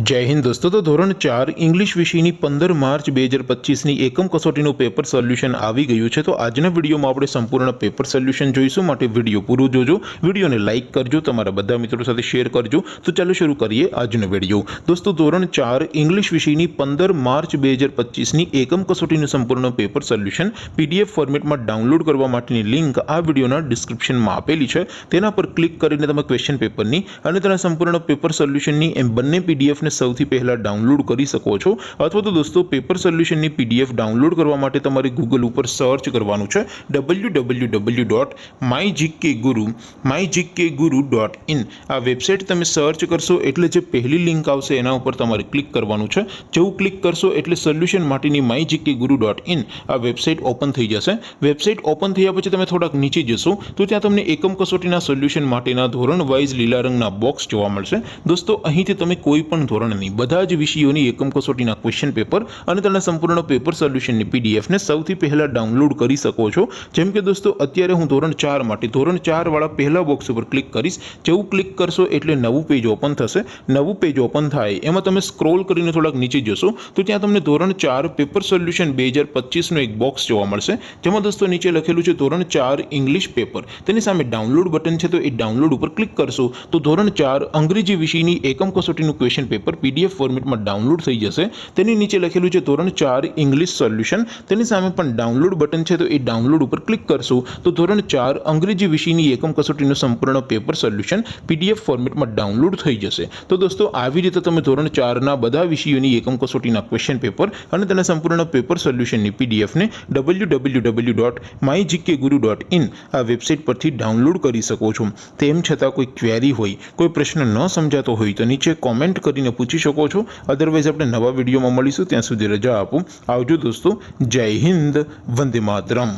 જય હિન્દ દોસ્તો। તો ધોરણ 4 ઇંગ્લિશ વિષયની 15 માર્ચ 2025ની એકમ કસોટીનું પેપર સોલ્યુશન આવી ગયું છે। તો આજના વિડીયોમાં આપણે સંપૂર્ણ પેપર સોલ્યુશન જોઈશું, માટે વિડીયો પૂરો જોજો, વિડીયોને લાઇક કરજો, તમારા બધા મિત્રો સાથે શેર કરજો। તો ચાલો શરૂ કરીએ આજનો વિડીયો। દોસ્તો ધોરણ 4 ઇંગ્લિશ વિષયની 15 માર્ચ 2025ની એકમ કસોટીનું સંપૂર્ણ પેપર સોલ્યુશન પીડીએફ ફોર્મેટમાં ડાઉનલોડ કરવા માટેની લિંક આ વિડીયોના ડિસ્ક્રિપ્શનમાં આપેલી છે। તેના પર ક્લિક કરીને તમે ક્વેશ્ચન પેપરની અને તેના સંપૂર્ણ પેપર સોલ્યુશનની એમ બંને પીડીએફ ने સૌથી પહેલા ડાઉનલોડ કરી શકો છો। અથવા તો દોસ્તો પેપર સોલ્યુશનની પીડીએફ ડાઉનલોડ કરવા માટે તમારે ગૂગલ ઉપર સર્ચ કરવાનું છે www.mygkguru.in। આ વેબસાઇટ તમે સર્ચ કરશો એટલે જે પહેલી લિંક આવશે એના ઉપર તમારે ક્લિક કરવાનું છે। જેવું ક્લિક કરશો એટલે સોલ્યુશન માટેની mygkguru.in આ વેબસાઇટ ઓપન થઈ જશે। વેબસાઇટ ઓપન થયા પછી તમે થોડાક નીચે જશો તો ત્યાં તમને એકમ કસોટીના સોલ્યુશન માટેના ધોરણ વાઇઝ લીલા રંગના બોક્સ જોવા મળશે। દોસ્તો અહીંથી તમે કોઈ પણ ધોરણની બધા જ વિષયોની એકમ કસોટીના ક્વેશ્ચન પેપર અને તેના સંપૂર્ણ પેપર સોલ્યુશનની પીડીએફને સૌથી પહેલા ડાઉનલોડ કરી શકો છો। જેમ કે દોસ્તો અત્યારે હું ધોરણ 4 માટે ધોરણ 4 વાળા પહેલા બોક્સ ઉપર ક્લિક કરીશ। જેવું ક્લિક કરશો એટલે નવું પેજ ઓપન થશે। નવું પેજ ઓપન થાય એમાં તમે સ્ક્રોલ કરીને થોડાક નીચે જશો તો ત્યાં તમને ધોરણ 4 પેપર સોલ્યુશન 2025નું એક બોક્સ જોવા મળશે, જેમાં દોસ્તો નીચે લખેલું છે ધોરણ 4 ઇંગ્લિશ પેપર। તેની સામે ડાઉનલોડ બટન છે, તો એ ડાઉનલોડ ઉપર ક્લિક કરશો તો ધોરણ 4 અંગ્રેજી વિષયની એકમ કસોટીનું ક્વેશ્ચન પેપર પીડીએફ ફોર્મેટમાં ડાઉનલોડ થઈ જશે। તેની નીચે લખેલું છે ધોરણ 4 ઇંગ્લિશ સોલ્યુશન। તેની સામે પણ ડાઉનલોડ બટન છે, તો એ ડાઉનલોડ ઉપર ક્લિક કરશો તો ધોરણ 4 અંગ્રેજી વિષયની એકમ કસોટીનું સંપૂર્ણ પેપર સોલ્યુશન પીડીએફ ફોર્મેટમાં ડાઉનલોડ થઈ જશે। તો દોસ્તો આવી રીતે તમે ધોરણ 4ના બધા વિષયોની એકમ કસોટીના ક્વેશ્ચન પેપર અને તેના સંપૂર્ણ પેપર સોલ્યુશનની પીડીએફને www.mygkguru.in આ વેબસાઇટ પરથી ડાઉનલોડ કરી શકો છો। તેમ છતાં કોઈ ક્વેરી હોય, કોઈ પ્રશ્ન ન સમજાતો હોય તો નીચે કોમેન્ટ કરીને પૂછી શકો છો। અદરવાઇઝ આપણે નવા વિડીયોમાં મળીશું, ત્યાં સુધી રજા આપો। આવજો દોસ્તો। જય હિન્દ, વંદે માતરમ।